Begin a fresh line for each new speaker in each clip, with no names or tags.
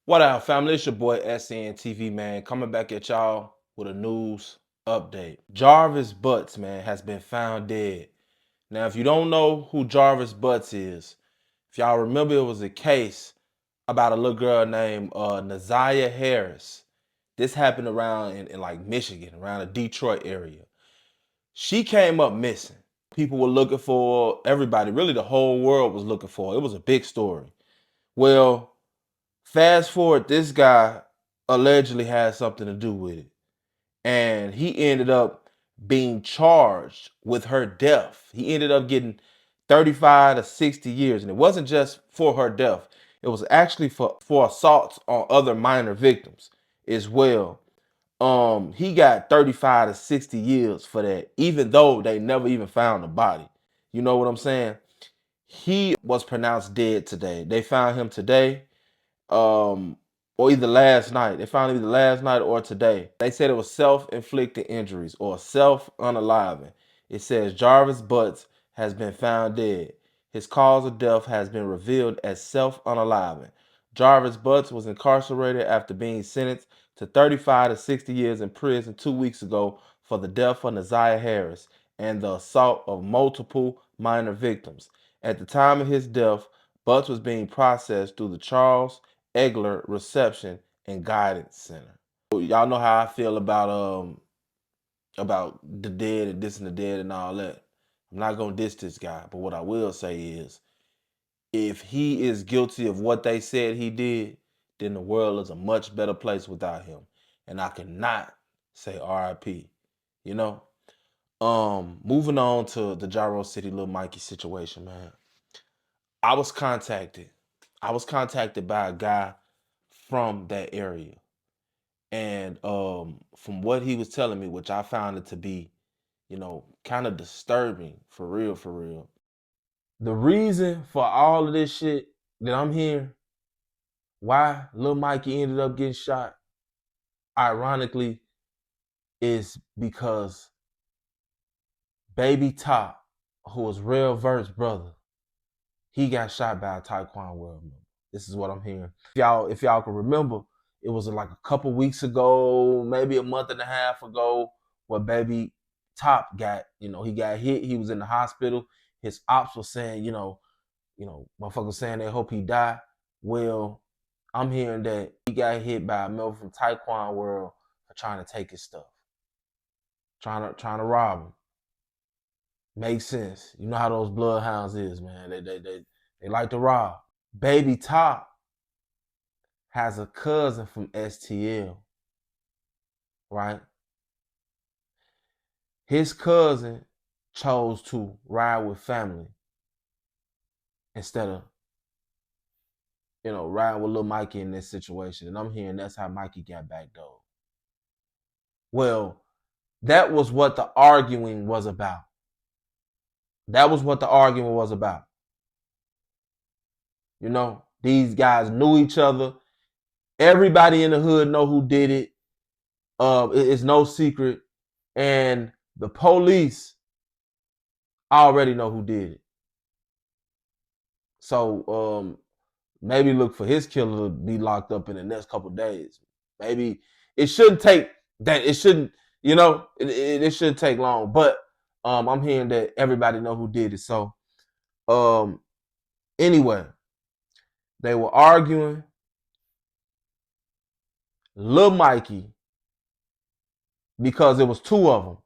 What up, family? It's your boy SNTV, man, coming back at y'all with a news update. Jarvis Butts, man, has been found dead. Now, if you don't know who Jarvis Butts is, if y'all remember, it was a case about a little girl named Naziah Harris. This happened around in like Michigan, around the Detroit area. She came up missing. People were looking for everybody, really the whole world was looking for her. It was a big story. Well, fast forward, this guy allegedly had something to do with it. And he ended up being charged with her death. He ended up getting 35 to 60 years. And it wasn't just for her death. It was actually for assaults on other minor victims as well. He got 35 to 60 years for that, even though they never even found the body. You know what I'm saying? He was pronounced dead today. They found him today, or either last night. They found him either last night or today. They said it was self-inflicted injuries or self-unaliving. It says Jarvis Butts has been found dead. His cause of death has been revealed as self-unaliving. Jarvis Butts was incarcerated after being sentenced to 35 to 60 years in prison 2 weeks ago for the death of Naziah Harris and the assault of multiple minor victims. At the time of his death, Butts was being processed through the Charles Egler Reception and Guidance Center. Y'all know how I feel about the dead and dissing the dead and all that. I'm not gonna diss this guy, but what I will say is, if he is guilty of what they said he did, then the world is a much better place without him. And I cannot say RIP. You know? Moving on to the Gyro City Lil Mikey situation, man. I was contacted by a guy from that area. And from what he was telling me, which I found it to be, kind of disturbing, for real, for real. The reason for all of this shit that I'm hearing, why Lil Mikey ended up getting shot, ironically, is because Baby Top, who was Real Verse brother, he got shot by a Taekwondo world member. This is what I'm hearing. If y'all can remember, it was like a couple weeks ago, maybe a month and a half ago, where Baby Top got, he got hit. He was in the hospital. His ops was saying, motherfuckers saying they hope he die. Well, I'm hearing that he got hit by a member from Taekwondo world for trying to take his stuff, trying to rob him. Makes sense. You know how those bloodhounds is, man. They like to rob. Baby Top has a cousin from STL, right? His cousin chose to ride with family instead of, riding with Lil Mikey in this situation. And I'm hearing that's how Mikey got backdoored. Well, that was what the arguing was about. That was what the argument was about. These guys knew each other. Everybody in the hood know who did it. It's no secret. And the police already know who did it. So maybe look for his killer to be locked up in the next couple of days. Maybe it shouldn't take that. It shouldn't, it shouldn't take long. But I'm hearing that everybody know who did it. So anyway, they were arguing. Lil Mikey, because it was two of them.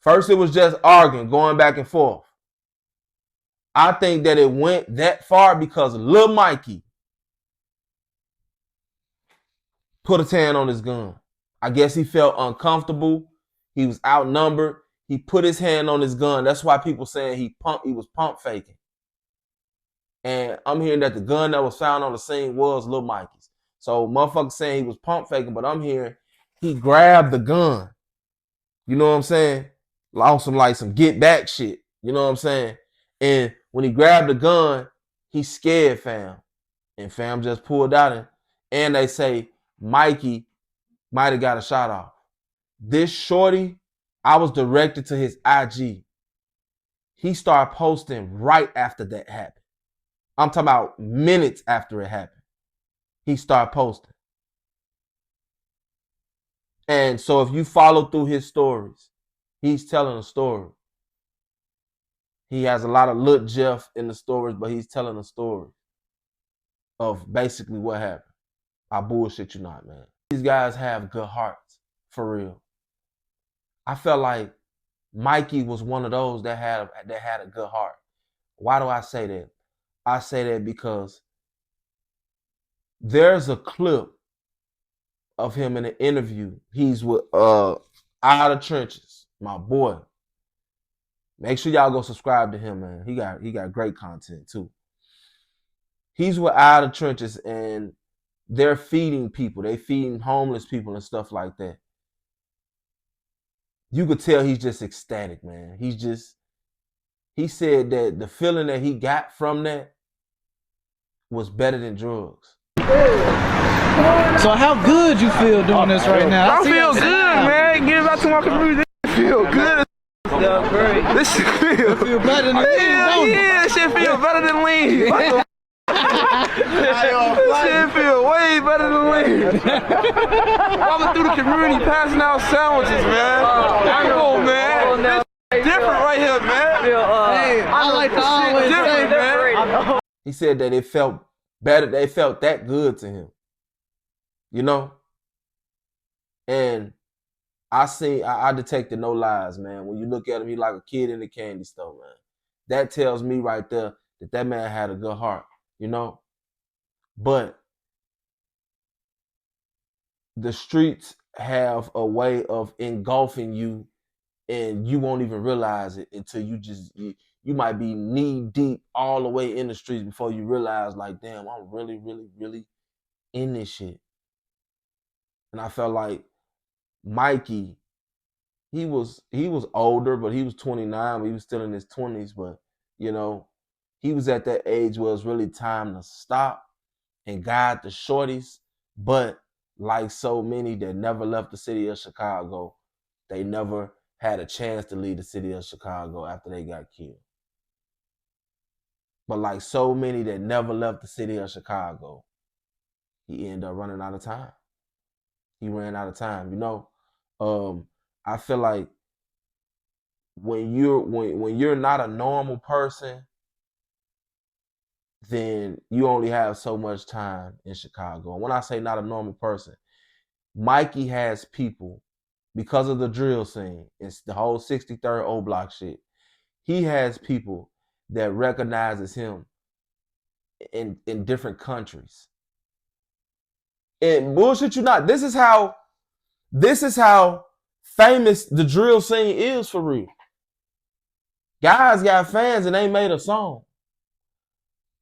First, it was just arguing, going back and forth. I think that it went that far because Lil Mikey put his hand on his gun. I guess he felt uncomfortable. He was outnumbered. He put his hand on his gun. That's why people saying he was pump faking. And I'm hearing that the gun that was found on the scene was Lil Mikey's. So motherfuckers saying he was pump faking, but I'm hearing he grabbed the gun. You know what I'm saying? On some get back shit. You know what I'm saying? And when he grabbed the gun, he scared fam. And fam just pulled out and they say Mikey might have got a shot off. This shorty, I was directed to his IG. He started posting right after that happened. I'm talking about minutes after it happened. he started posting. And so if you follow through his stories, he's telling a story. He has a lot of Lil Jeff in the stories, but he's telling a story of basically what happened. I bullshit you not, man. These guys have good hearts, for real. I felt like Mikey was one of those that had a good heart. Why do I say that? I say that because there's a clip of him in an interview. He's with Out of Trenches, my boy. Make sure y'all go subscribe to him, man. He got great content too. He's with Out of Trenches and they're feeding people. They feeding homeless people and stuff like that. You could tell he's just ecstatic, man. He said that the feeling that he got from that was better than drugs.
So how good you feel doing this right now?
I feel good, man. Give back to my community. I feel good. This shit feel
better than lean, don't it?
Yeah, this shit feel better than lean. This shit feel way better than lean. Walking through the community, passing out sandwiches, man. Come on, man. This different right here, man.
I like to always say
man.
He said that it felt better. They felt that good to him, you know. And I detected no lies, man. When you look at him, he like a kid in a candy store, man. That tells me right there that man had a good heart, you know. But the streets have a way of engulfing you, and you won't even realize it until you might be knee deep all the way in the streets before you realize, like, damn, I'm really, really, really in this shit. And I felt like Mikey, he was older, but he was 29, but he was still in his 20s. But, you know, he was at that age where it's really time to stop and guide the shorties. But like so many that never left the city of Chicago, they never had a chance to leave the city of Chicago after they got killed. But like so many that never left the city of Chicago, he ended up running out of time. He ran out of time, you know. I feel like when you're not a normal person, then you only have so much time in Chicago. And when I say not a normal person, Mikey has people, because of the drill scene, it's the whole 63rd O Block shit. He has people that recognizes him in different countries. And bullshit you not, this is how famous the drill scene is for real. Guys got fans and they made a song.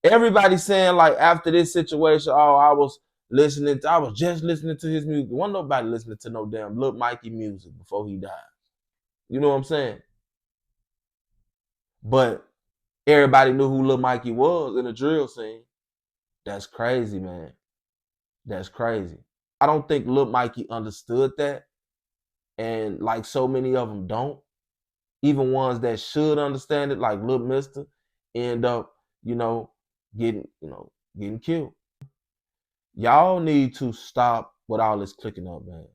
Everybody saying, like, after this situation, oh, I was just listening to his music. Wasn't nobody listening to no damn Lil Mikey music before he died. You know what I'm saying? But everybody knew who Lil Mikey was in the drill scene. That's crazy, man. That's crazy. I don't think Lil Mikey understood that. And like so many of them don't. Even ones that should understand it, like Lil Mister, end up, getting killed. Y'all need to stop with all this clicking up, man.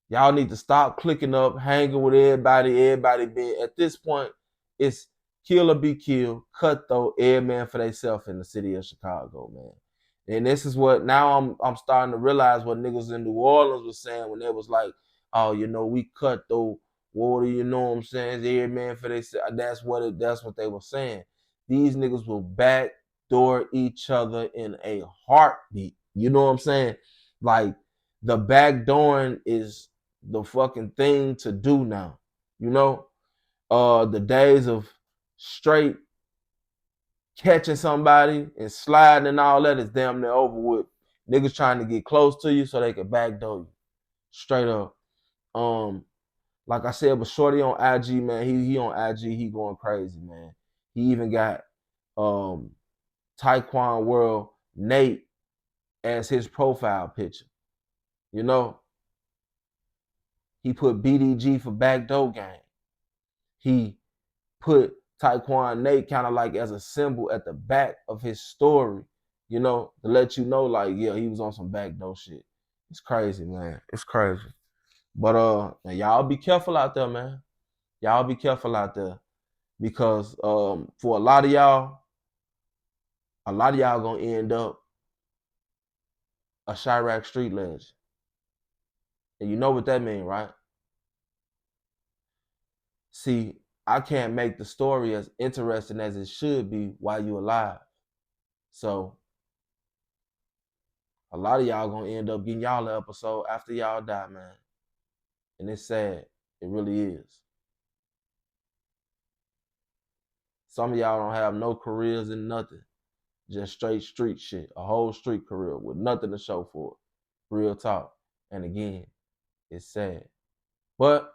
Y'all need to stop clicking up, hanging with everybody being, at this point, it's kill or be killed, cutthroat, every man for themselves in the city of Chicago, man. And this is what, now I'm starting to realize what niggas in New Orleans was saying when they was like, oh, we cutthroat, water, you know what I'm saying? Every man for themselves. That's what they were saying. These niggas will backdoor each other in a heartbeat. You know what I'm saying? Like, the backdooring is the fucking thing to do now. You know? The days of straight catching somebody and sliding and all that is damn near over with. Niggas trying to get close to you so they can backdoor you. Straight up. Like I said, but Shorty on IG, man, he on IG, he going crazy, man. He even got Taekwon World Nate as his profile picture. You know? He put BDG for backdoor game. He put Taekwon Nate kind of like as a symbol at the back of his story you know, to let you know, like, yeah, he was on some backdoor shit. It's crazy, man. It's crazy. But man, y'all be careful out there, man. Y'all be careful out there. Because for a lot of y'all gonna end up a Chirac street legend. And you know what that means, right? See, I can't make the story as interesting as it should be while you alive. So a lot of y'all gonna end up getting y'all an episode after y'all die, man. And it's sad. It really is. Some of y'all don't have no careers and nothing. Just straight street shit. A whole street career with nothing to show for it. Real talk. And again, it's sad. But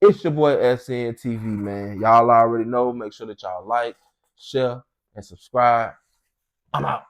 it's your boy SN TV, man. Y'all already know. Make sure that y'all like, share, and subscribe. I'm out.